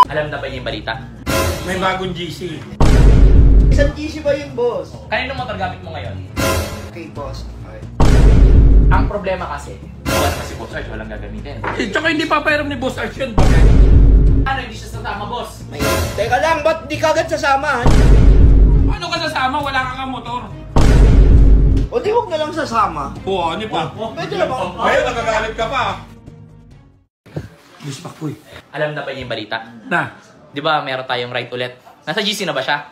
Alam na ba niyo yung balita? May bagong GC. Isang GC ba yun, boss? Kaninong motor gamit mo ngayon? Okay, boss. Okay. Ang problema kasi, wala naman si Boss Arch, walang gagamitin. Eh, tsaka hindi pa pairam ni Boss Arch yun. Ano, hindi siya sasama, boss? May... Teka lang, ba't di ka agad sasama? Paano ka sasama? Wala ka nga motor. O di huwag na lang sasama. Oo, ano pa? Pwede na ba? Ngayon, nagagalit ka pa. Miss Pakboy. Alam na ba niyo yung balita? Na? Di ba meron tayong ride ulit? Nasa GC na ba siya?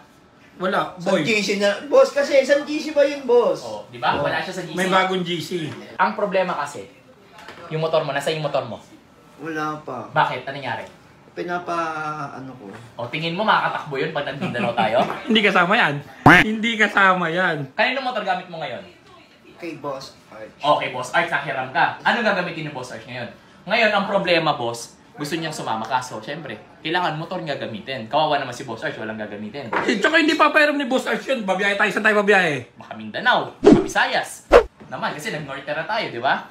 Wala, Isang boy. GC na. Boss, kasi isang GC ba yun, boss? Oo, di ba? Wala siya sa GC. May bagong GC. Ang problema kasi, yung motor mo, nasa yung motor mo. Wala pa. Bakit? Ano nangyari? Ano ko? O, tingin mo makakatakbo yun pag nag-Mindanao tayo? Hindi kasama yan. Hindi kasama yan. Kaninong motor gamit mo ngayon? Okay, boss. Okay. Okay, Boss Arch, nakiram ka. Anong gagamitin ni Boss Arch ngayon? Ngayon, ang problema, boss, gusto niyang sumama ka. So, syempre, kailangan motor nga gamitin. Kawawa naman si Boss Arch, walang gagamitin. Eh, tsaka hindi pa pairam ni Boss Arch yun. Babiyahe tayo. Saan tayo babiyahe? Baka Mindanao, baka Visayas. Naman, kasi nag-Norte na tayo, di ba?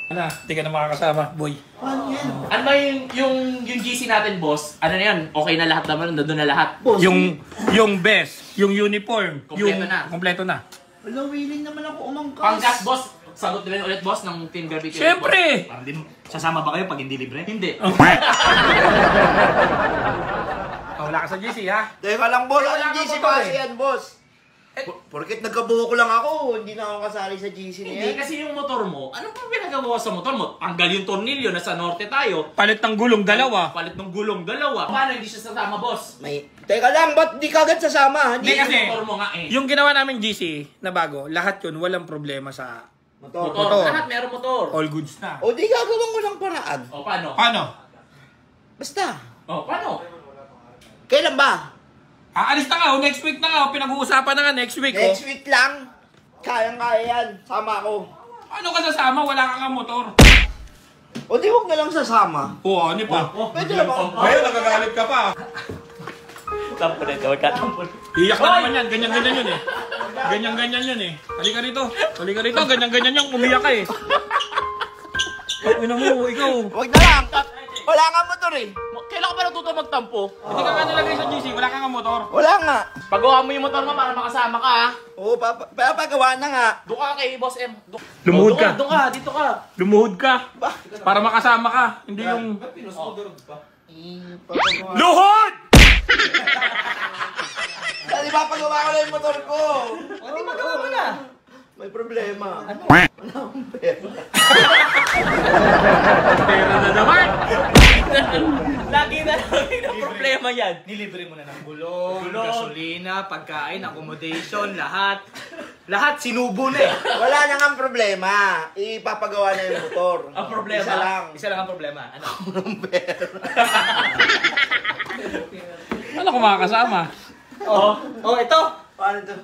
Ano? Hindi ka na makakasama, boy. Paano yan? Ano ba yung GC natin, boss? Ano na yan? Okay na lahat naman, nandun na lahat. Boss, Yung best, yung uniform, Kompleto na. Kompleto na. wala, willing naman ako umangkas. Panggas, boss. Sagot din ulit, boss, ng Team Gravity. Siyempre! Parang din, sasama ba kayo pag hindi libre? Hindi. Wala ka sa GC, ha? Teka lang, boss. Wala Ang kang GC motor, ba eh. kasi yan, boss? Porket nagkabuho ko lang ako, hindi na ako kasali sa GC na Hindi, yan. kasi yung motor mo, ano pa pinagawa sa motor mo? Tanggal yung tornilyo, nasa norte tayo. Palit ng gulong, dalawa. Palit ng gulong, dalawa. Paano hindi siya sasama, boss? Teka lang, ba't di ka agad sasama? Hindi kasi, Yung motor mo nga eh. yung ginawa namin GC na bago, lahat yun, walang problema sa Motor. Motor. Lahat meron motor. all goods na. O di gagawin ko ng paraan. O, paano? Paano? Basta. O, paano? Kailan ba? Aalis na nga, next week na nga, pinag-uusapan na nga next week. Next week lang. Kayang-kaya yan. Sama ako. Paano ka sasama? Wala ka nga motor. O di huwag na lang sasama. Oo, ano pa? Pwede na ba? Ngayon, nagagalit ka pa. Tampo na ito, magkatampon. Iyak na naman yan, ganyan-ganyan yun eh. Ganyan-ganyan yun eh. Halika rito. Halika rito, ganyan-ganyan yung umiyak ka eh. Ina mo, ikaw. Huwag na lang. Wala nga motor eh. Kailan ka pa natuto magtampo? Hindi ka nga nalagay sa GC, wala ka nga motor. Wala nga. Pagawa mo yung motor mo para makasama ka, ha? Oo, papagawa na nga. Doon ka kay Boss M. Lumuhod ka. Doon ka, dito ka. Lumuhod ka. Para makasama ka. Hindi yung... Luhod! Dali papagawa ko na yung motor ko. Hindi magawa mo na. May problema. Ano? Pera na naman. Lagi na lang ang problema yan. Nilibre mo na ng gulong, gasolina, pagkain, accommodation, lahat. Lahat sinubo na eh. Wala na nga problema. Ipapagawa na yung motor. Ang problema? Isa lang. Isa lang ang problema. Ano? Ano kung makakasama? Oh, ito. Paano to?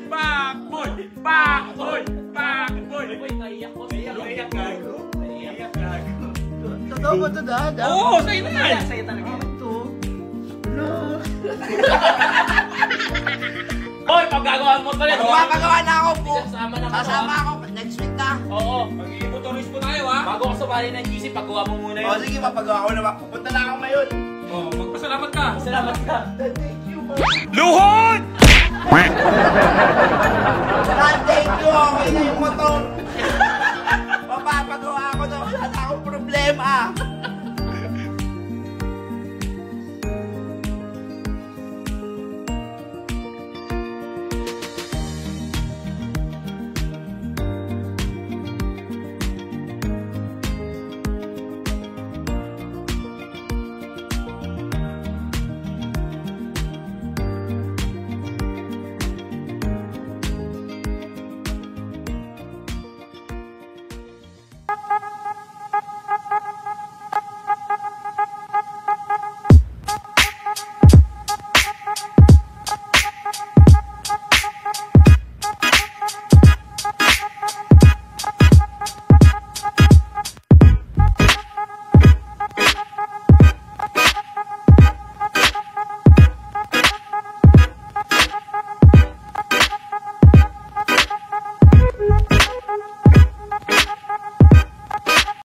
Pakboy! Pakboy! Pakboy! Uy, naiyak ko. Iyak gago. Iyak gago. Totoo ba ito, Dad? Oo, sa'yo na yan! Sa'yo talaga. Ito. Hoy, paggagawa mo pa rin. Papagawa na ako po. Sasama na ka. Sasama ako next week na. Oo. Mag-i-motorist po tayo, ha? Bago ka sumali ng GC, paggawa mo muna O yun. sige, papagawa ko na. Pupunta na ako ngayon. Oh, magpasalamat ka. Salamat ka. Dad, thank you. Luhod! Dad, thank you. Okay na yung motor.